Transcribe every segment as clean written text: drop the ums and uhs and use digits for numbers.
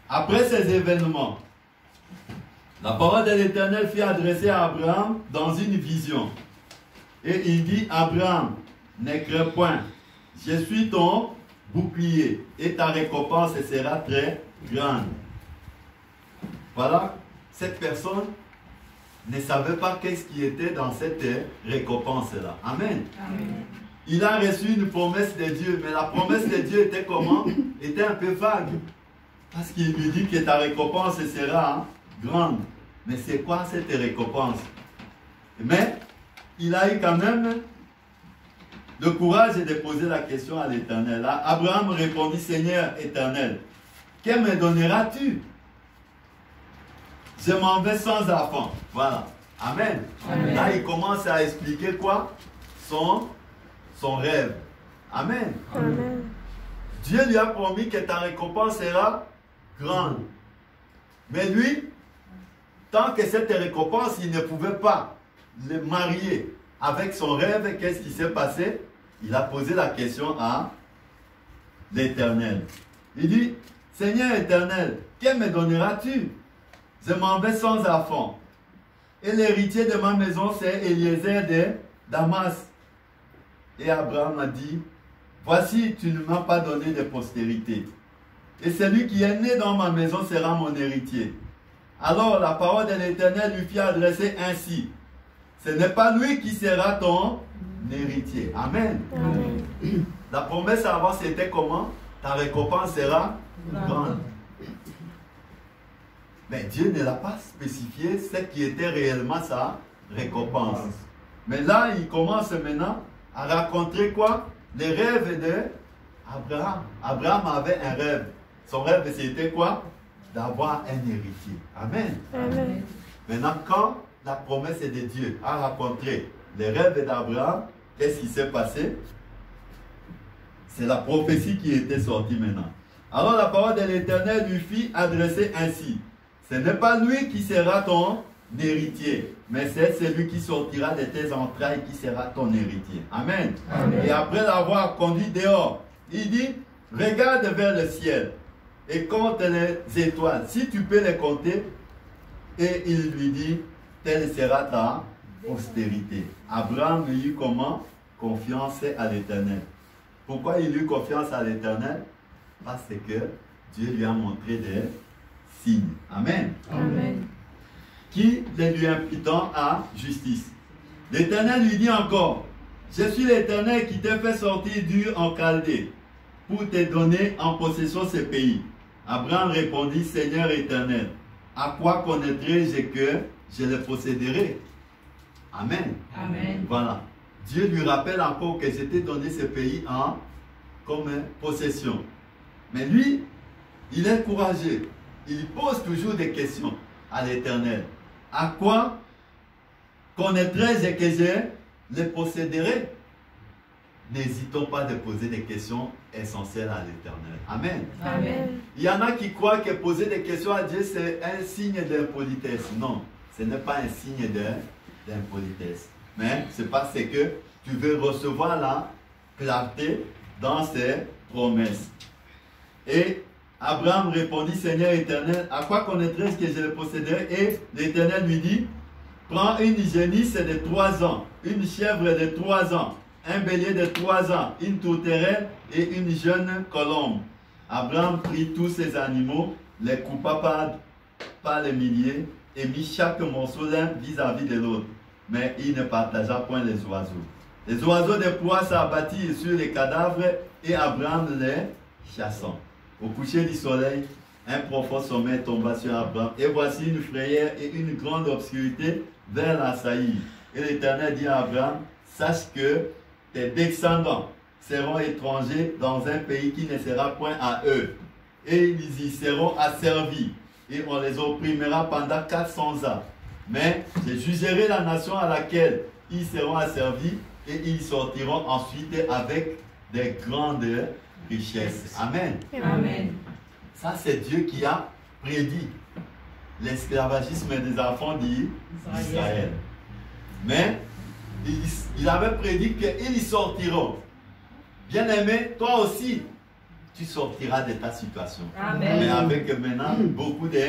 Après ces événements, la parole de l'Éternel fut adressée à Abraham dans une vision. Et il dit, Abraham, ne crains point, je suis ton bouclier et ta récompense sera très grande. Voilà, cette personne ne savait pas qu'est-ce qui était dans cette récompense-là. Amen. Amen. Il a reçu une promesse de Dieu, mais la promesse de Dieu était comment? Était un peu vague. Parce qu'il lui dit que ta récompense sera grande. Mais c'est quoi cette récompense? Mais il a eu quand même le courage de poser la question à l'Éternel. Abraham répondit, Seigneur éternel, que me donneras-tu? Je m'en vais sans enfant. Voilà. Amen. Amen. Là, il commence à expliquer quoi? Son rêve. Amen. Amen. Dieu lui a promis que ta récompense sera grande. Mais lui, tant que cette récompense, il ne pouvait pas le marier avec son rêve. Qu'est-ce qui s'est passé? Il a posé la question à l'Éternel. Il dit, Seigneur éternel, que me donneras-tu? Je m'en vais sans enfant. Et l'héritier de ma maison, c'est Eliezer de Damas. Et Abraham a dit, voici, tu ne m'as pas donné de postérité. Et celui qui est né dans ma maison sera mon héritier. Alors la parole de l'Éternel lui fit adresser ainsi. Ce n'est pas lui qui sera ton héritier. Amen. Amen. La promesse avant, c'était comment? Ta récompense sera grande. Mais Dieu ne l'a pas spécifié ce qui était réellement sa récompense. Mais là, il commence maintenant à raconter quoi? Les rêves d'Abraham. Abraham avait un rêve. Son rêve, c'était quoi? D'avoir un héritier. Amen. Amen. Maintenant, quand la promesse de Dieu a raconté les rêves d'Abraham, qu'est-ce qui s'est passé? C'est la prophétie qui était sortie maintenant. Alors la parole de l'Éternel lui fit adresser ainsi. Ce n'est pas lui qui sera ton héritier, mais c'est celui qui sortira de tes entrailles qui sera ton héritier. Amen. Amen. Et après l'avoir conduit dehors, il dit, regarde vers le ciel et compte les étoiles, si tu peux les compter. Et il lui dit, telle sera ta postérité. Abraham lui eut comment? Confiance à l'Éternel. Pourquoi il eut confiance à l'Éternel? Parce que Dieu lui a montré des signes. Amen. Amen. Qui les lui imputant à justice. L'Éternel lui dit encore, je suis l'Éternel qui t'ai fait sortir d'Ur en Chaldée pour te donner en possession ce pays. Abraham répondit, Seigneur éternel, à quoi connaîtrai-je que je le posséderai? Amen. Amen. Voilà. Dieu lui rappelle encore que je t'ai donné ce pays comme possession. Mais lui, il est courageux. Il pose toujours des questions à l'Éternel. À quoi connaîtrai-je que je le posséderai? N'hésitons pas de poser des questions essentielles à l'Éternel. Amen. Amen. Il y en a qui croient que poser des questions à Dieu, c'est un signe d'impolitesse. Non, ce n'est pas un signe d'impolitesse. Mais c'est parce que tu veux recevoir la clarté dans ses promesses. Et Abraham répondit, Seigneur éternel, à quoi connaîtrai-je que je le posséderai? Et l'Éternel lui dit, prends une génisse de 3 ans, une chèvre de 3 ans, un bélier de 3 ans, une tourterelle et une jeune colombe. Abraham prit tous ces animaux, les coupa par les milliers et mit chaque morceau l'un vis-à-vis de l'autre. Mais il ne partagea point les oiseaux. Les oiseaux de proie s'abattirent sur les cadavres et Abraham les chassant. Au coucher du soleil, un profond sommeil tomba sur Abraham. Et voici une frayeur et une grande obscurité vers l'assaillir. Et l'Éternel dit à Abraham, sache que tes descendants seront étrangers dans un pays qui ne sera point à eux. Et ils y seront asservis. Et on les opprimera pendant 400 ans. Mais je jugerai la nation à laquelle ils seront asservis et ils sortiront ensuite avec des grandes richesses. Amen. Amen. Ça, c'est Dieu qui a prédit l'esclavagisme des enfants d'Israël. Mais il avait prédit qu'ils sortiront. Bien-aimé, toi aussi, tu sortiras de ta situation. Amen. Mais avec maintenant beaucoup de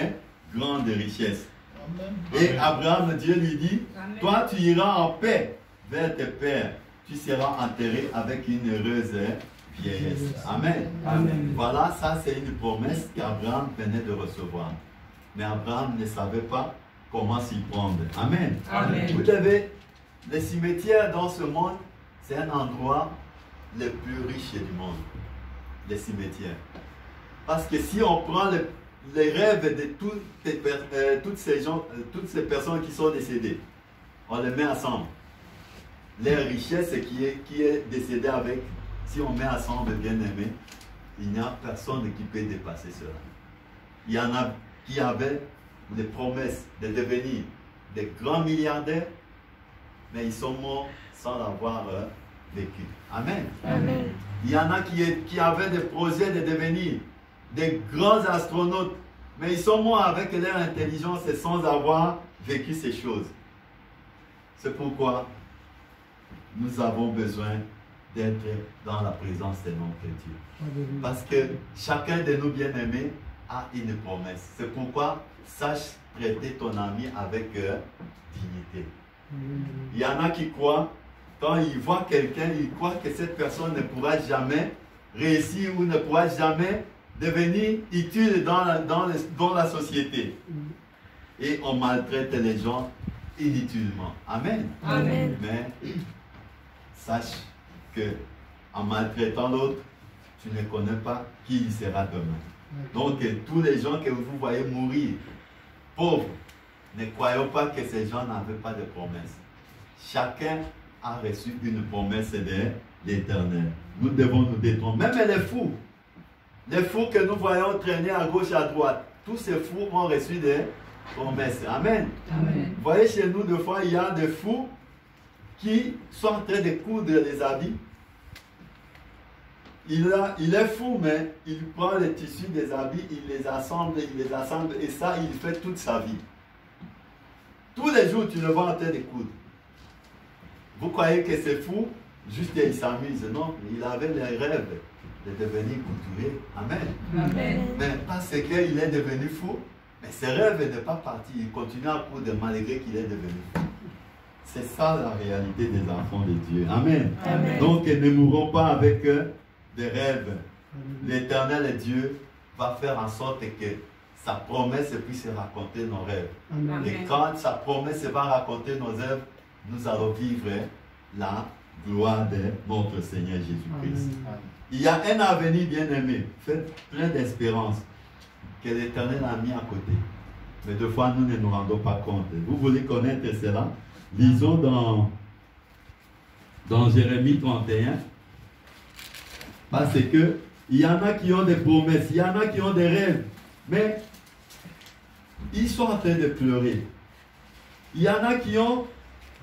grandes richesses. Et Abraham, Dieu lui dit, Amen. toi tu iras en paix vers tes pères. Tu seras enterré avec une heureuse vieillesse. Amen. Amen. Voilà, ça c'est une promesse qu'Abraham venait de recevoir. Mais Abraham ne savait pas comment s'y prendre. Amen. Amen. Vous savez, les cimetières dans ce monde, c'est un endroit le plus riche du monde. Les cimetières. Parce que si on prend les rêves de toutes ces personnes qui sont décédées, on les met ensemble. Les richesses qui est décédé avec, si on met ensemble bien aimé, il n'y a personne qui peut dépasser cela. Il y en a qui avaient des promesses de devenir des grands milliardaires, mais ils sont morts sans l'avoir vécu. Amen. Amen. Il y en a qui avaient des projets de devenir des grands astronautes, mais ils sont morts avec leur intelligence et sans avoir vécu ces choses. C'est pourquoi nous avons besoin d'être dans la présence de notre Dieu. Parce que chacun de nous bien-aimés a une promesse. C'est pourquoi sache traiter ton ami avec dignité. Il y en a qui croient, quand ils voient quelqu'un, ils croient que cette personne ne pourra jamais réussir ou ne pourra jamais devenir utile dans la société. Et on maltraite les gens inutilement. Amen. Amen. Mais sache que en maltraitant l'autre, tu ne connais pas qui il sera demain. Donc tous les gens que vous voyez mourir, pauvres, ne croyons pas que ces gens n'avaient pas de promesse. Chacun a reçu une promesse de l'Éternel. Nous devons nous détromper. Même les fous que nous voyons traîner à gauche, à droite, tous ces fous ont reçu des promesses. Amen. Amen. Vous voyez, chez nous, des fois, il y a des fous qui sont en train de coudre les habits. Il est fou, mais il prend les tissus des habits, il les assemble, et ça, il fait toute sa vie. Tous les jours, tu le vois en train de coudre. Vous croyez que c'est fou? Juste il s'amuse. Non, il avait les rêves de devenir couturier. Amen. Amen. Mais parce qu'il est devenu fou, mais ses rêves ne sont pas partis. Il continue à coudre malgré qu'il est devenu fou. C'est ça la réalité des enfants de Dieu. Amen. Amen. Donc ne mourrons pas avec des rêves. L'Éternel Dieu va faire en sorte que sa promesse puisse raconter nos rêves. Amen. Et quand sa promesse va raconter nos rêves, nous allons vivre la gloire de notre Seigneur Jésus-Christ. Il y a un avenir bien aimé. Faites plein d'espérance que l'Éternel a mis à côté. Mais deux fois, nous ne nous rendons pas compte. Vous voulez connaître cela? Lisons dans Jérémie 31. Parce que il y en a qui ont des promesses, il y en a qui ont des rêves, mais ils sont en train de pleurer. Il y en a qui ont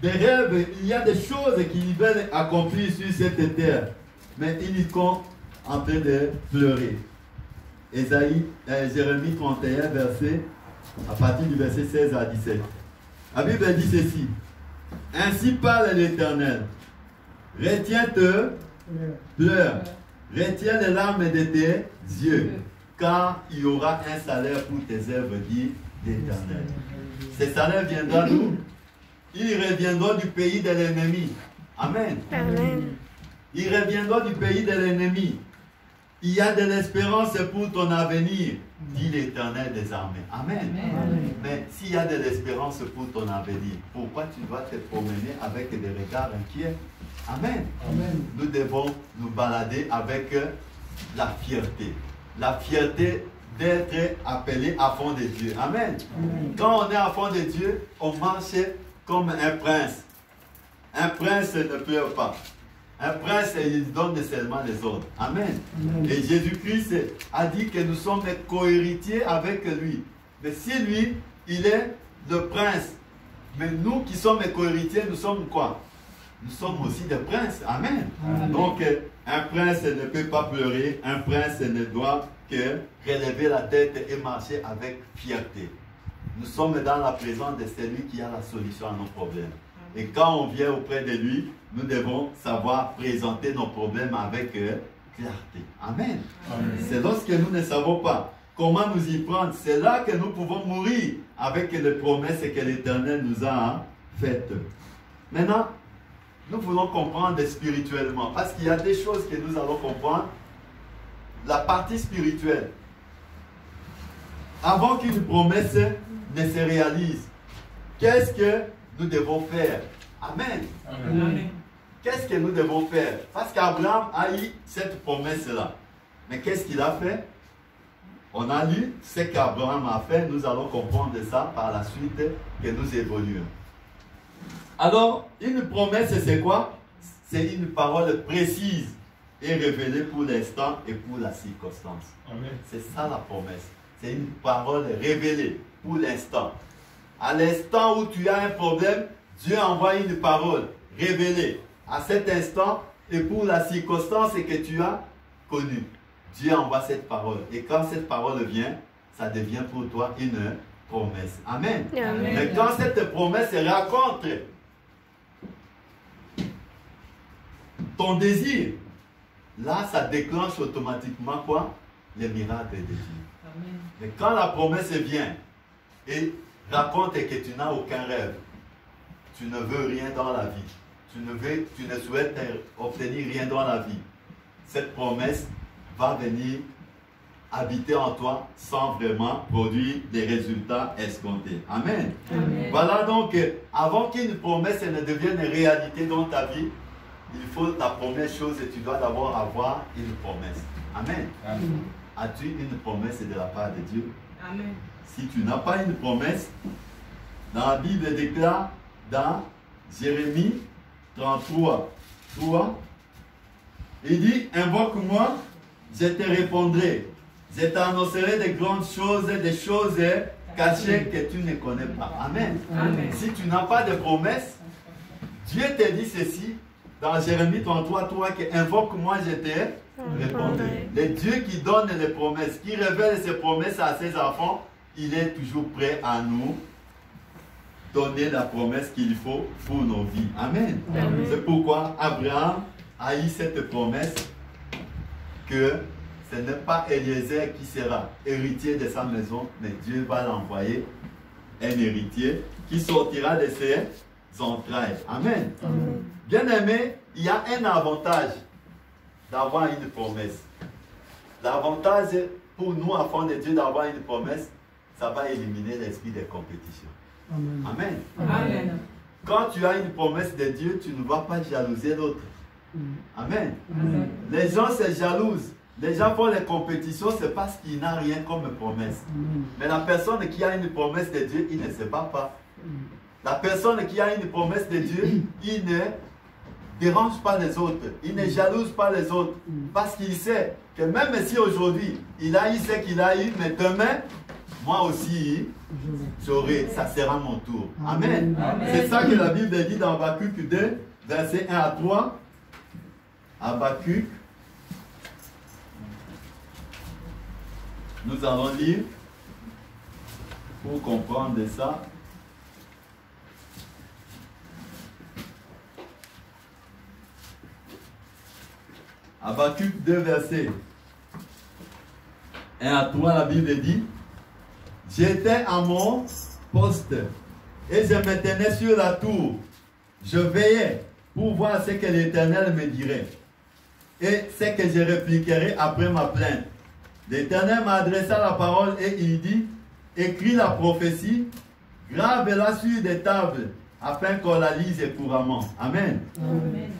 des rêves, il y a des choses qu'ils veulent accomplir sur cette terre, mais ils sont en train de pleurer. Jérémie 31, à partir du verset 16 à 17. La Bible dit ceci: ainsi parle l'Éternel, retiens-te, pleure, retiens les larmes de tes yeux, car il y aura un salaire pour tes œuvres, dit l'Éternel. Ce salaire viendra d'où? Il reviendra du pays de l'ennemi. Amen. Amen. Il reviendra du pays de l'ennemi. Il y a de l'espérance pour ton avenir, dit l'Éternel des armées. Amen. Amen. Mais s'il y a de l'espérance pour ton avenir, pourquoi tu dois te promener avec des regards inquiets? Amen. Amen. Nous devons nous balader avec la fierté. La fierté d'être appelé à fond de Dieu. Amen. Amen. Quand on est à fond de Dieu, on marche comme un prince. Un prince ne pleure pas. Un prince, il donne seulement les ordres. Amen. Amen. Et Jésus-Christ a dit que nous sommes co-héritiers avec lui. Mais si lui, il est le prince, mais nous qui sommes co-héritiers, nous sommes quoi? Nous sommes aussi des princes. Amen. Amen. Donc, un prince ne peut pas pleurer. Un prince ne doit que relever la tête et marcher avec fierté. Nous sommes dans la présence de celui qui a la solution à nos problèmes. Et quand on vient auprès de lui, nous devons savoir présenter nos problèmes avec clarté. Amen. Amen. C'est lorsque nous ne savons pas comment nous y prendre, c'est là que nous pouvons mourir avec les promesses que l'Éternel nous a faites. Maintenant, nous voulons comprendre spirituellement, parce qu'il y a des choses que nous allons comprendre. La partie spirituelle. Avant qu'une promesse ne se réalise, qu'est-ce que nous devons faire? Amen. Amen. Qu'est-ce que nous devons faire? Parce qu'Abraham a eu cette promesse-là. Mais qu'est-ce qu'il a fait? On a lu ce qu'Abraham a fait. Nous allons comprendre ça par la suite que nous évoluons. Alors, une promesse, c'est quoi? C'est une parole précise et révélée pour l'instant et pour la circonstance. Amen. C'est ça la promesse. C'est une parole révélée pour l'instant. À l'instant où tu as un problème, Dieu envoie une parole révélée à cet instant et pour la circonstance que tu as connue. Dieu envoie cette parole. Et quand cette parole vient, ça devient pour toi une promesse. Amen. Amen. Mais quand cette promesse raconte ton désir, là, ça déclenche automatiquement quoi? Les miracles de Dieu. Amen. Mais quand la promesse vient et raconte que tu n'as aucun rêve, tu ne veux rien dans la vie, tu ne souhaites obtenir rien dans la vie, cette promesse va venir habiter en toi sans vraiment produire des résultats escomptés. Amen. Amen. Voilà donc, avant qu'une promesse ne devienne réalité dans ta vie, il faut la première chose, tu dois d'abord avoir une promesse. Amen. Amen. As-tu une promesse de la part de Dieu? Amen. Si tu n'as pas une promesse, dans la Bible déclare dans Jérémie 33, 3, il dit, invoque-moi, je te répondrai. Je t'annoncerai des grandes choses, des choses cachées que tu ne connais pas. Amen. Amen. Si tu n'as pas de promesse, Dieu te dit ceci dans Jérémie 33, 3, que invoque-moi, je te répondrai. Le Dieu qui donne les promesses, qui révèle ses promesses à ses enfants, il est toujours prêt à nous donner la promesse qu'il faut pour nos vies. Amen. Amen. C'est pourquoi Abraham a eu cette promesse que ce n'est pas Eliezer qui sera héritier de sa maison, mais Dieu va l'envoyer un héritier qui sortira de ses entrailles. Amen. Amen. Bien aimé, il y a un avantage d'avoir une promesse. L'avantage pour nous, enfants de Dieu, d'avoir une promesse, ça va éliminer l'esprit de compétition. Amen. Amen. Quand tu as une promesse de Dieu, tu ne vas pas jalouser l'autre. Amen. Amen. Les gens se jalousent. Les gens font les compétitions, c'est parce qu'il n'a rien comme promesse. Mais la personne qui a une promesse de Dieu, il ne se bat pas. La personne qui a une promesse de Dieu, il ne dérange pas les autres. Il ne jalouse pas les autres. Parce qu'il sait que même si aujourd'hui, il a eu ce qu'il a eu, mais demain, moi aussi, j'aurai, ça sera mon tour. Amen. Amen. C'est ça que la Bible dit dans Habakkuk 2, versets 1 à 3. Habakkuk. Nous allons lire pour comprendre ça. Habakkuk 2, versets 1 à 3, la Bible dit: j'étais à mon poste et je me tenais sur la tour. Je veillais pour voir ce que l'Éternel me dirait et ce que je répliquerai après ma plainte. L'Éternel m'a adressé la parole et il dit: écris la prophétie, grave-la sur des tables afin qu'on la lise couramment. Amen. Amen.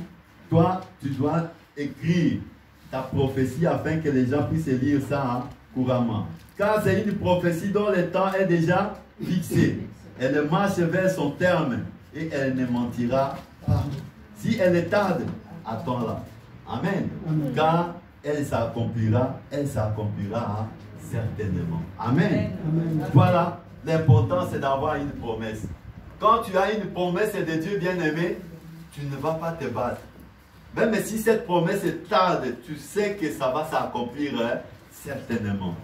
Toi, tu dois écrire ta prophétie afin que les gens puissent lire ça couramment. Car c'est une prophétie dont le temps est déjà fixé. Elle marche vers son terme et elle ne mentira pas. Si elle tarde, attends-la. Amen. Car elle s'accomplira certainement. Amen. Voilà, l'important c'est d'avoir une promesse. Quand tu as une promesse de Dieu bien-aimé, tu ne vas pas te battre. Même si cette promesse tarde, tu sais que ça va s'accomplir certainement.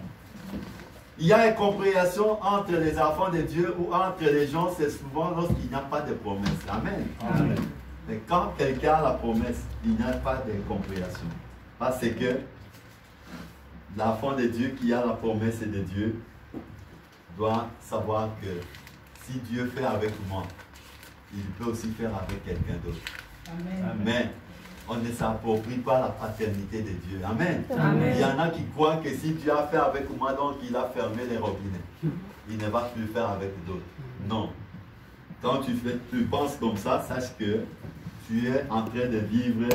Il y a une compréhension entre les enfants de Dieu ou entre les gens, c'est souvent lorsqu'il n'y a pas de promesse. Amen. Amen. Mais quand quelqu'un a la promesse, il n'y a pas de compréhension. Parce que l'enfant de Dieu qui a la promesse de Dieu doit savoir que si Dieu fait avec moi, il peut aussi faire avec quelqu'un d'autre. Amen. Mais on ne s'approprie pas la paternité de Dieu. Amen. Amen. Il y en a qui croient que si Dieu a fait avec moi, donc il a fermé les robinets. Il ne va plus faire avec d'autres. Non. Quand tu penses comme ça, sache que tu es en train de vivre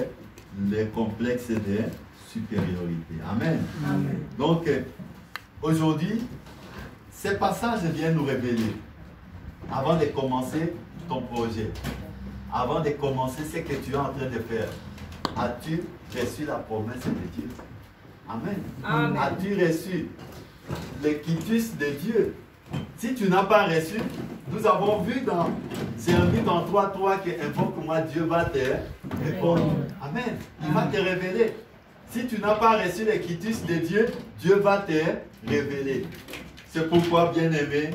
les complexes de supériorité. Amen. Amen. Donc, aujourd'hui, ces passages viennent nous révéler, avant de commencer ton projet, avant de commencer ce que tu es en train de faire, as-tu reçu la promesse de Dieu? Amen. Amen. As-tu reçu le quitus de Dieu? Si tu n'as pas reçu, nous avons vu dans Jérémie 33:3 que invoque-moi, Dieu va te répondre. Amen. Il va te révéler. Si tu n'as pas reçu le quitus de Dieu, Dieu va te révéler. C'est pourquoi, bien-aimé,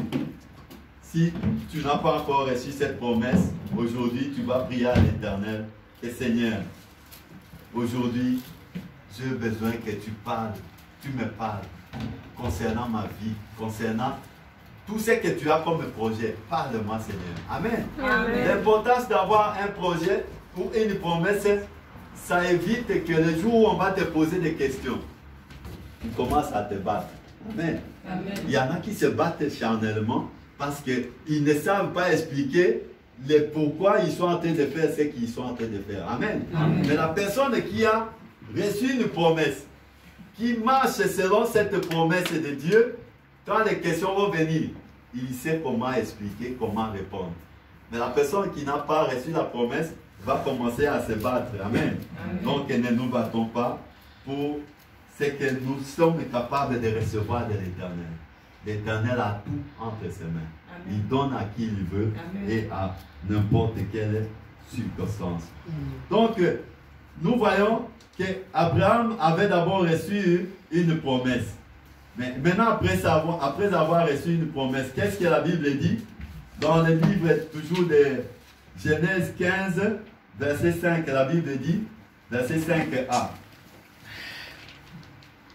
si tu n'as pas encore reçu cette promesse, aujourd'hui tu vas prier à l'Éternel. Et Seigneur, aujourd'hui, j'ai besoin que tu parles, tu me parles concernant ma vie, concernant tout ce que tu as comme projet. Parle-moi, Seigneur. Amen. Amen. L'importance d'avoir un projet ou une promesse, ça évite que le jour où on va te poser des questions, tu commences à te battre. Amen. Amen. Il y en a qui se battent charnellement parce qu'ils ne savent pas expliquer le pourquoi ils sont en train de faire ce qu'ils sont en train de faire. Amen. Amen. Mais la personne qui a reçu une promesse, qui marche selon cette promesse de Dieu, quand les questions vont venir, il sait comment expliquer, comment répondre. Mais la personne qui n'a pas reçu la promesse va commencer à se battre. Amen. Amen. Donc ne nous battons pas pour ce que nous sommes capables de recevoir de l'Éternel. L'Éternel a tout entre ses mains. Amen. Il donne à qui il veut Amen. et à n'importe quelle circonstance. Donc, nous voyons qu'Abraham avait d'abord reçu une promesse. Mais maintenant, après avoir reçu une promesse, qu'est-ce que la Bible dit? Dans le livre toujours de Genèse 15, verset 5, la Bible dit, verset 5a.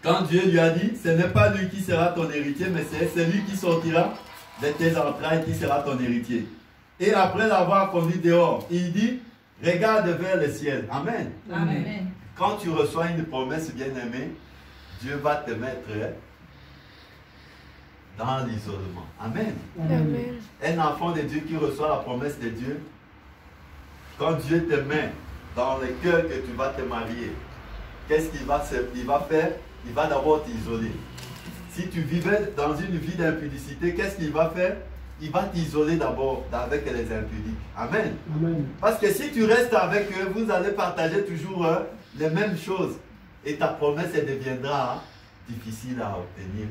Quand Dieu lui a dit, ce n'est pas lui qui sera ton héritier, mais c'est celui qui sortira de tes entrailles qui sera ton héritier. Et après l'avoir conduit dehors, il dit, regarde vers le ciel. Amen. Amen. Quand tu reçois une promesse bien-aimée, Dieu va te mettre dans l'isolement. Amen. Amen. Un enfant de Dieu qui reçoit la promesse de Dieu, quand Dieu te met dans le cœur que tu vas te marier, qu'est-ce qu'il va faire? Il va d'abord t'isoler. Si tu vivais dans une vie d'impudicité, qu'est-ce qu'il va faire? Il va t'isoler d'abord avec les impudiques. Amen. Amen. Parce que si tu restes avec eux, vous allez partager toujours les mêmes choses. Et ta promesse elle deviendra difficile à obtenir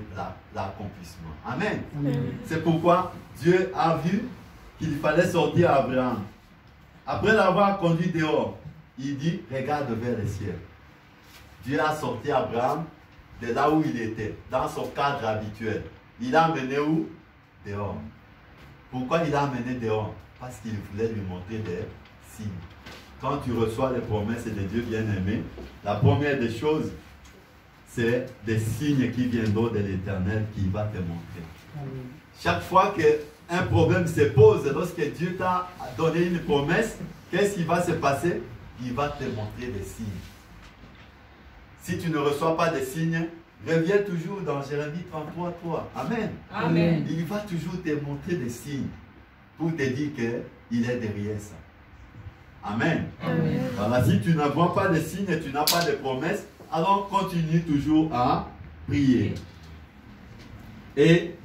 l'accomplissement. Amen. Amen. C'est pourquoi Dieu a vu qu'il fallait sortir Abraham. Après l'avoir conduit dehors, il dit, regarde vers le ciel. Dieu a sorti Abraham de là où il était, dans son cadre habituel. Il l'a amené où? Dehors. Pourquoi il l'a amené dehors? Parce qu'il voulait lui montrer des signes. Quand tu reçois les promesses de Dieu bien-aimé, la première des choses, c'est des signes qui viendront de l'Éternel qui va te montrer. Amen. Chaque fois qu'un problème se pose, lorsque Dieu t'a donné une promesse, qu'est-ce qui va se passer? Il va te montrer des signes. Si tu ne reçois pas des signes, reviens toujours dans Jérémie 33:3. Amen. Amen. Il va toujours te montrer des signes pour te dire qu'il est derrière ça. Amen. Amen. Voilà, si tu ne vois pas de signes et tu n'as pas de promesses, alors continue toujours à prier. Et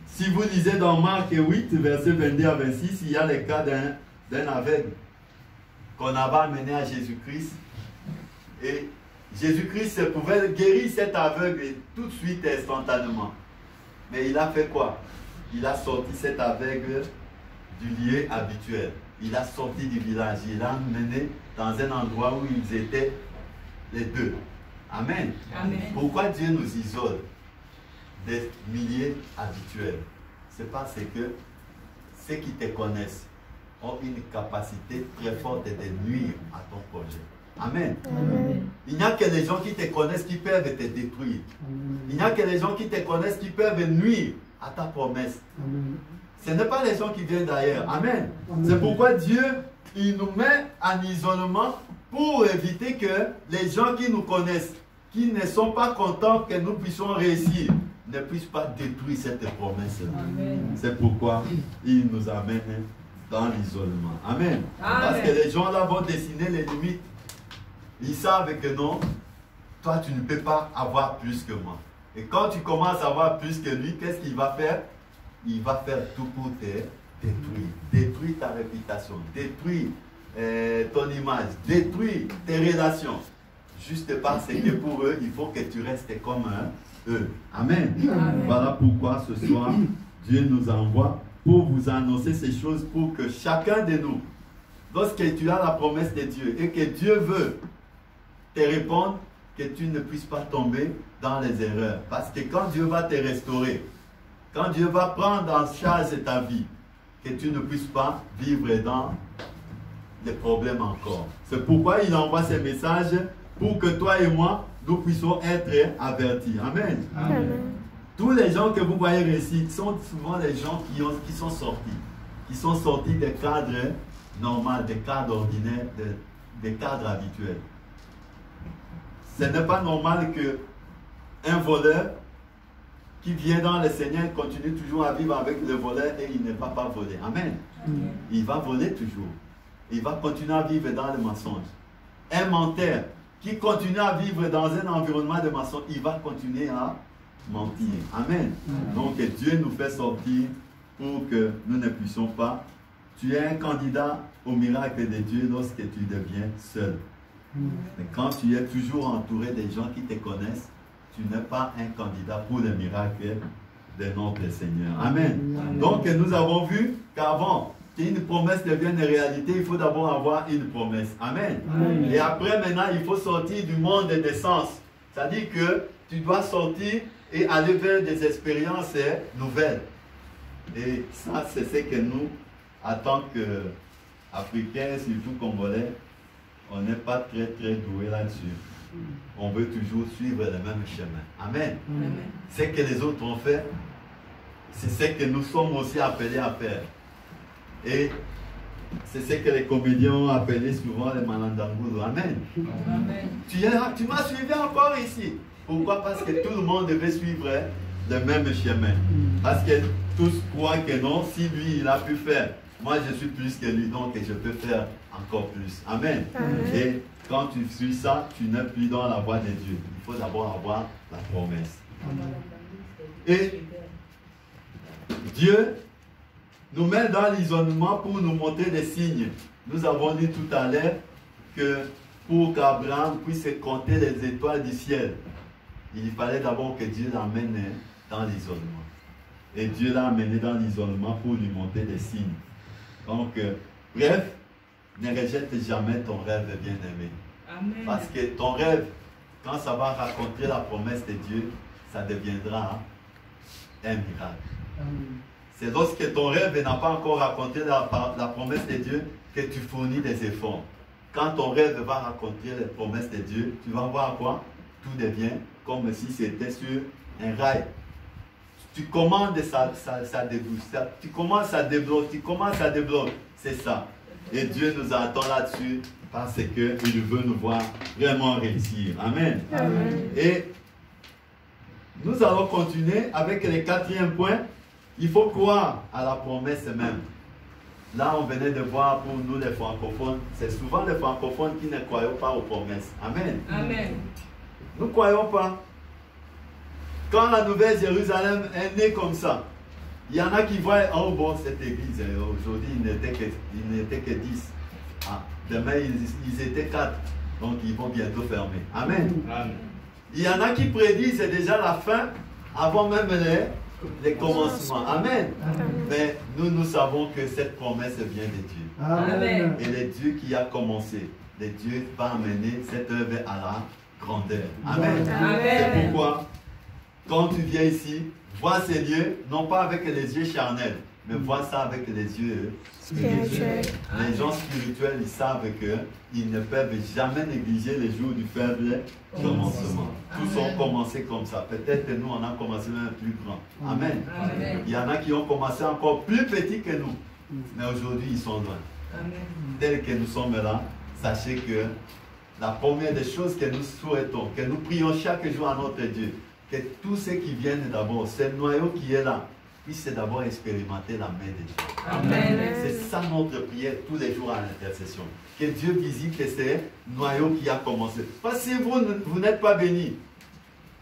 si vous lisez dans Marc 8, verset 22 à 26, il y a le cas d'un aveugle qu'on avait amené à Jésus-Christ. Et Jésus-Christ pouvait guérir cet aveugle tout de suite et instantanément. Mais il a fait quoi? Il a sorti cet aveugle du lieu habituel. Il a sorti du village. Il l'a amené dans un endroit où ils étaient les deux. Amen. Amen. Pourquoi Dieu nous isole des milliers habituels? C'est parce que ceux qui te connaissent ont une capacité très forte de nuire à ton projet. Amen. Amen. Il n'y a que les gens qui te connaissent qui peuvent te détruire. Il n'y a que les gens qui te connaissent qui peuvent nuire à ta promesse. Ce n'est pas les gens qui viennent d'ailleurs. Amen. C'est pourquoi Dieu, il nous met en isolement pour éviter que les gens qui nous connaissent, qui ne sont pas contents que nous puissions réussir, ne puissent pas détruire cette promesse. C'est pourquoi il nous amène dans l'isolement. Amen. Parce que les gens là vont dessiner les limites. Ils savent que non, toi tu ne peux pas avoir plus que moi. Et quand tu commences à avoir plus que lui, qu'est-ce qu'il va faire? Il va faire tout pour te détruire. Détruire ta réputation, détruire ton image, détruire tes relations. Juste parce que pour eux, il faut que tu restes comme eux. Amen. Amen. Voilà pourquoi ce soir, Dieu nous envoie pour vous annoncer ces choses, pour que chacun de nous, lorsque tu as la promesse de Dieu et que Dieu veut te répondre, que tu ne puisses pas tomber dans les erreurs. Parce que quand Dieu va te restaurer, quand Dieu va prendre en charge ta vie, que tu ne puisses pas vivre dans les problèmes encore. C'est pourquoi il envoie ces messages pour que toi et moi, nous puissions être avertis. Amen. Amen. Tous les gens que vous voyez réussir sont souvent les gens qui sont sortis des cadres normaux, des cadres ordinaires, des cadres habituels. Ce n'est pas normal qu'un voleur qui vient dans le Seigneur continue toujours à vivre avec le voleur et il ne va pas voler. Amen. Il va voler toujours. Il va continuer à vivre dans le mensonge. Un menteur qui continue à vivre dans un environnement de mensonge, il va continuer à mentir. Amen. Donc Dieu nous fait sortir pour que nous ne puissions pas. Tu es un candidat au miracle de Dieu lorsque tu deviens seul. Mais quand tu es toujours entouré des gens qui te connaissent, tu n'es pas un candidat pour le miracle de notre Seigneur. Amen. Donc nous avons vu qu'avant qu'une promesse devienne réalité, il faut d'abord avoir une promesse. Amen. Et après maintenant, il faut sortir du monde des sens. C'est-à-dire que tu dois sortir et aller vers des expériences nouvelles. Et ça, c'est ce que nous, en tant qu'Africains, surtout Congolais, on n'est pas très doués là-dessus. On veut toujours suivre le même chemin. Amen. Ce que les autres ont fait, c'est ce que nous sommes aussi appelés à faire. Et c'est ce que les comédiens ont appelé souvent les malandangoulos. Amen. Tu m'as suivi encore ici. Pourquoi? Parce que tout le monde devait suivre le même chemin. Parce que tous croient que non, si lui il a pu faire, moi je suis plus que lui, donc je peux faire encore plus. Amen. Et quand tu suis ça, tu n'es plus dans la voie de Dieu. Il faut d'abord avoir la promesse. Et Dieu nous met dans l'isolement pour nous montrer des signes. Nous avons dit tout à l'heure que pour qu'Abraham puisse compter les étoiles du ciel, il fallait d'abord que Dieu l'amène dans l'isolement. Et Dieu l'a amené dans l'isolement pour lui montrer des signes. Donc, bref, ne rejette jamais ton rêve, bien-aimé. Parce que ton rêve, quand ça va raconter la promesse de Dieu, ça deviendra un miracle. C'est lorsque ton rêve n'a pas encore raconté la promesse de Dieu que tu fournis des efforts. Quand ton rêve va raconter les promesses de Dieu, tu vas voir quoi? Tout devient comme si c'était sur un rail. Tu commandes, ça débouche. Tu commences à débloquer, c'est ça. Et Dieu nous attend là-dessus parce qu'il veut nous voir vraiment réussir. Amen. Et nous allons continuer avec le 4e point. Il faut croire à la promesse même. Là, on venait de voir pour nous les francophones. C'est souvent les francophones qui ne croient pas aux promesses. Amen. Nous ne croyons pas. Quand la Nouvelle Jérusalem est née comme ça, il y en a qui voient, oh bon, cette église, aujourd'hui, il n'était que 10. Ah, demain, ils étaient 4. Donc, ils vont bientôt fermer. Amen. Il y en a qui prédisent déjà la fin avant même les commencements. Amen. Mais nous savons que cette promesse vient de Dieu. Amen. Et le Dieu qui a commencé, le Dieu va amener cette œuvre à la grandeur. Amen. C'est pourquoi quand tu viens ici, vois ces lieux, non pas avec les yeux charnels, mais vois ça avec les yeux spirituels. Les gens spirituels, ils savent qu'ils ne peuvent jamais négliger les jours du faible commencement. Tous ont commencé comme ça. Peut-être que nous, on a commencé même plus grand. Amen. Amen. Il y en a qui ont commencé encore plus petits que nous. Mais aujourd'hui, ils sont loin. Amen. Tels que nous sommes là, sachez que la première des choses que nous souhaitons, que nous prions chaque jour à notre Dieu, que tous ceux qui viennent d'abord, ce noyau qui est là, puissent d'abord expérimenter la main de Dieu. Amen. C'est ça notre prière tous les jours à l'intercession. Que Dieu visite ces noyaux qui a commencé. Parce que si vous n'êtes pas béni,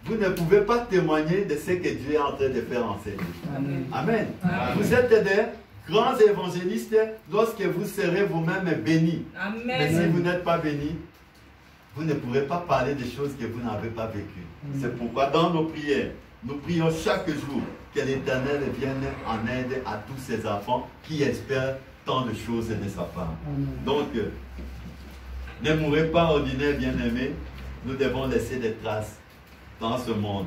vous ne pouvez pas témoigner de ce que Dieu est en train de faire enseigner. Amen. Amen. Amen. Vous êtes des grands évangélistes lorsque vous serez vous-même bénis. Mais si Amen. vous n'êtes pas bénis, vous ne pourrez pas parler des choses que vous n'avez pas vécues. C'est pourquoi dans nos prières, nous prions chaque jour que l'Éternel vienne en aide à tous ces enfants qui espèrent tant de choses de sa part. Donc, ne mourrez pas ordinaire, bien-aimés. Nous devons laisser des traces dans ce monde.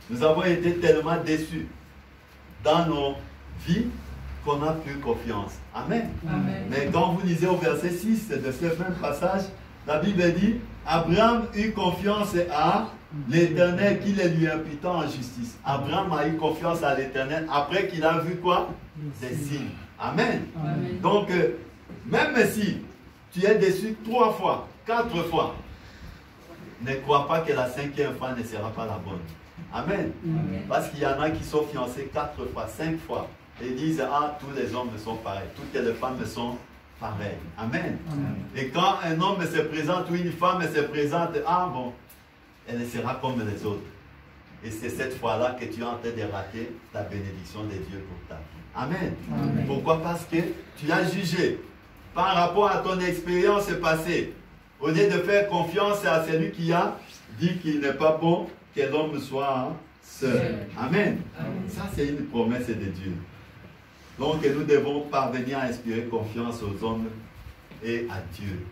Nous avons été tellement déçus dans nos vies qu'on n'a plus confiance. Amen. Amen. Mais quand vous lisez au verset 6 de ce même passage, la Bible dit, Abraham eut confiance à l'Éternel qui les lui imputa en justice. Abraham a eu confiance à l'Éternel après qu'il a vu quoi? Des signes. Amen. Amen. Donc, même si tu es déçu 3 fois, 4 fois, ne crois pas que la 5e fois ne sera pas la bonne. Amen. Amen. Parce qu'il y en a qui sont fiancés 4 fois, 5 fois. Et ils disent, ah, tous les hommes sont pareils, toutes les femmes sont pareilles. Amen. Amen. Et quand un homme se présente ou une femme se présente, ah bon, elle sera comme les autres. Et c'est cette fois-là que tu es en train de rater la bénédiction de Dieu pour ta vie. Amen. Amen. Pourquoi? Parce que tu as jugé par rapport à ton expérience passée. Au lieu de faire confiance à celui qui a dit qu'il n'est pas bon que l'homme soit seul. Amen. Amen. Ça, c'est une promesse de Dieu. Donc, nous devons parvenir à inspirer confiance aux hommes et à Dieu.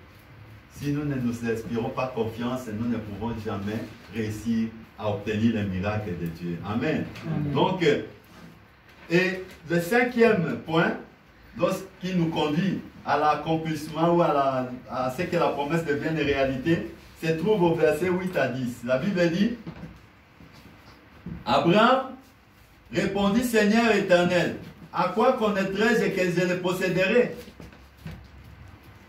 Si nous ne nous inspirons pas confiance, nous ne pouvons jamais réussir à obtenir les miracles de Dieu. Amen. Amen. Donc, et le 5e point, qui nous conduit à l'accomplissement ou à ce que la promesse devienne réalité, se trouve au verset 8 à 10. La Bible dit, Abraham répondit, Seigneur éternel, à quoi connaîtrai-je que je le posséderai?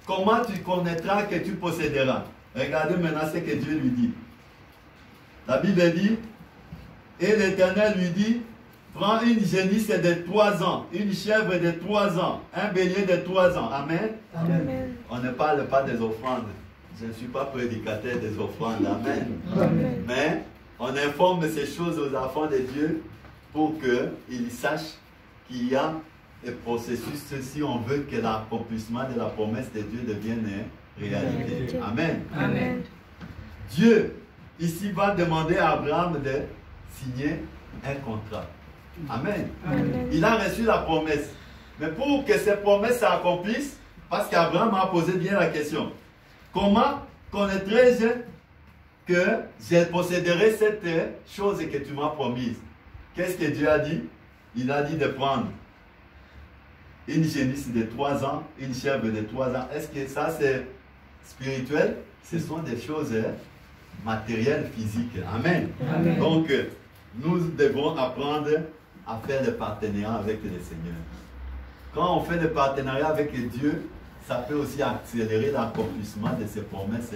Comment tu connaîtras que tu posséderas? Regardez maintenant ce que Dieu lui dit. La Bible dit, et l'Éternel lui dit, prends une génisse de 3 ans, une chèvre de 3 ans, un bélier de 3 ans. Amen. Amen. On ne parle pas des offrandes. Je ne suis pas prédicateur des offrandes. Amen. Amen. Mais on informe ces choses aux enfants de Dieu pour qu'ils sachent qu'il y a un processus si on veut que l'accomplissement de la promesse de Dieu devienne réalité. Amen. Amen. Dieu, ici, va demander à Abraham de signer un contrat. Amen. Amen. Il a reçu la promesse. Mais pour que cette promesse s'accomplisse, parce qu'Abraham a posé bien la question, comment connaîtrai-je que je posséderai cette chose que tu m'as promise? Qu'est-ce que Dieu a dit? Il a dit de prendre une génisse de 3 ans, une chèvre de 3 ans. Est-ce que ça c'est spirituel? Ce sont des choses matérielles, physiques. Amen. Amen. Donc, nous devons apprendre à faire le partenariat avec le Seigneur. Quand on fait le partenariat avec Dieu, ça peut aussi accélérer l'accomplissement de ses promesses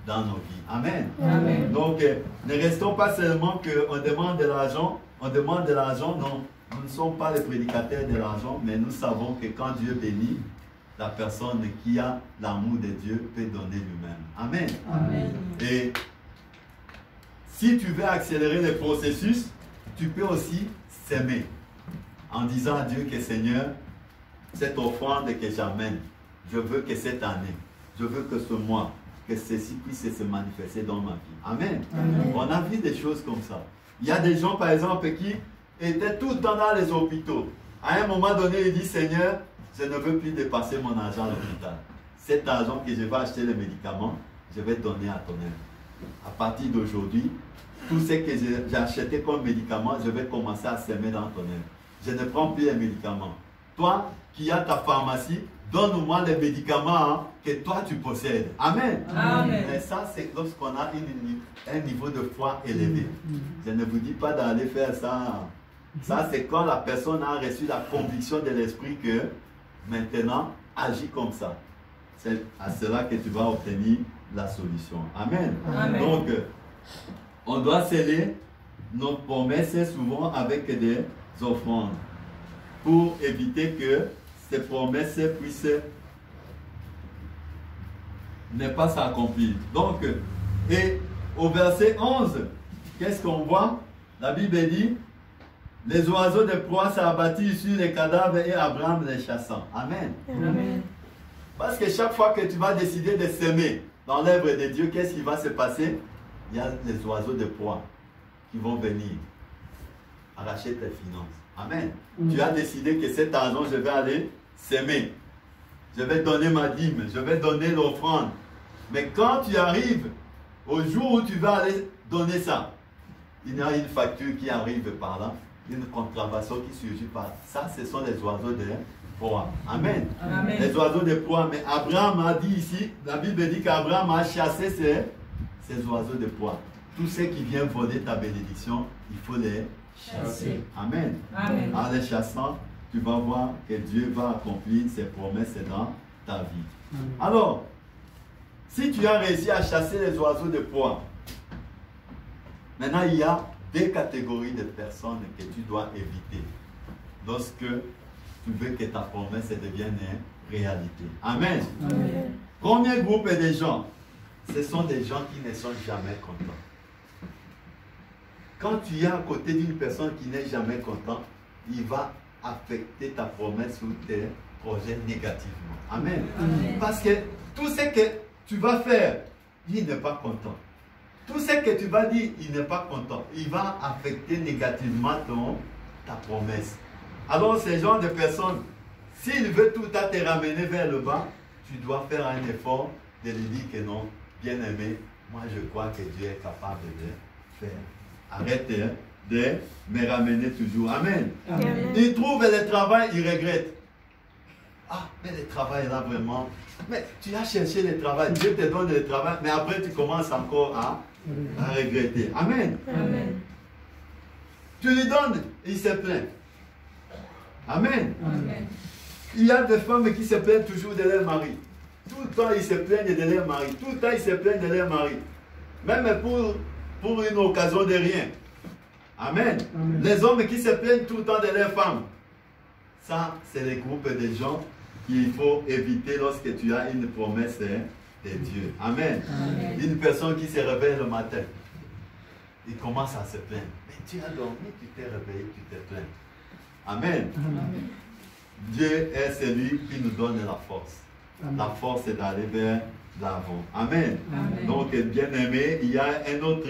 dans nos vies. Amen. Amen. Donc, ne restons pas seulement qu'on demande de l'argent, on demande de l'argent, non. Nous ne sommes pas les prédicateurs de l'argent, mais nous savons que quand Dieu bénit, la personne qui a l'amour de Dieu peut donner lui-même. Amen. Amen. Et si tu veux accélérer le processus, tu peux aussi s'aimer en disant à Dieu que Seigneur, cette offrande que j'amène, je veux que cette année, je veux que ce mois, que ceci puisse se manifester dans ma vie. Amen. Amen. On a vu des choses comme ça. Il y a des gens, par exemple, qui étaient tout le temps dans les hôpitaux. À un moment donné, il dit, Seigneur, je ne veux plus dépasser mon argent à l'hôpital. Cet argent que je vais acheter les médicaments, je vais donner à ton œuvre. À partir d'aujourd'hui, tout ce que j'ai acheté comme médicament, je vais commencer à semer dans ton œuvre. Je ne prends plus les médicaments. Toi qui as ta pharmacie, donne-moi les médicaments que toi tu possèdes. Amen. Amen. Mais ça, c'est lorsqu'on a un niveau de foi élevé. Je ne vous dis pas d'aller faire ça. Ça, c'est quand la personne a reçu la conviction de l'esprit que maintenant, agis comme ça. C'est à cela que tu vas obtenir la solution. Amen. Amen. Donc, on doit sceller nos promesses souvent avec des offrandes pour éviter que ces promesses puissent ne pas s'accomplir. Donc, et au verset 11, qu'est-ce qu'on voit? La Bible dit, les oiseaux de proie s'abattirent sur les cadavres et Abraham les chassant. Amen. Amen. Parce que chaque fois que tu vas décider de s'aimer dans l'œuvre de Dieu, qu'est-ce qui va se passer? Il y a les oiseaux de proie qui vont venir arracher tes finances. Amen. Tu as décidé que cet argent, je vais aller s'aimer. Je vais donner ma dîme, je vais donner l'offrande. Mais quand tu arrives au jour où tu vas aller donner ça, il y a une facture qui arrive par là, une contravention qui surgit par là. Ça, ce sont les oiseaux de proie. Amen. Amen. Les oiseaux de proie. Mais Abraham a dit ici, la Bible dit qu'Abraham a chassé ces oiseaux de proie. Tous ceux qui viennent voler ta bénédiction, il faut les chasser. Amen. Amen. En les chassant, tu vas voir que Dieu va accomplir ses promesses dans ta vie. Alors, si tu as réussi à chasser les oiseaux de proie, maintenant il y a deux catégories de personnes que tu dois éviter lorsque tu veux que ta promesse devienne réalité. Amen. Amen. Premier groupe de gens, ce sont des gens qui ne sont jamais contents. Quand tu es à côté d'une personne qui n'est jamais contente, il va affecter ta promesse ou tes projets négativement. Amen. Amen. Parce que tout ce que tu vas faire, il n'est pas content. Tout ce que tu vas dire, il n'est pas content. Il va affecter négativement ta promesse. Alors, ces genre de personnes, s'il veut tout à te ramener vers le bas, tu dois faire un effort de lui dire que non, bien aimé, moi je crois que Dieu est capable de faire. Arrête de me ramener toujours. Amen. Amen. Il trouve le travail, il regrette. Ah, mais le travail là vraiment. Mais tu as cherché le travail, Dieu te donne le travail, mais après tu commences encore à regretter. Amen. Amen. Tu lui donnes, il se plaint. Amen. Amen. Il y a des femmes qui se plaignent toujours de leur mari. Tout le temps, ils se plaignent de leur mari. Tout le temps, ils se plaignent de leur mari. Même pour une occasion de rien. Amen. Amen. Les hommes qui se plaignent tout le temps de leur femme. Ça, c'est le groupe de gens qu'il faut éviter lorsque tu as une promesse de Dieu. Amen. Amen. Une personne qui se réveille le matin, il commence à se plaindre. Mais tu as dormi, tu t'es réveillé, tu te plains. Amen. Amen. Dieu est celui qui nous donne la force. La force est d'aller vers l'avant. Amen. Amen. Donc, bien aimé, il y a une autre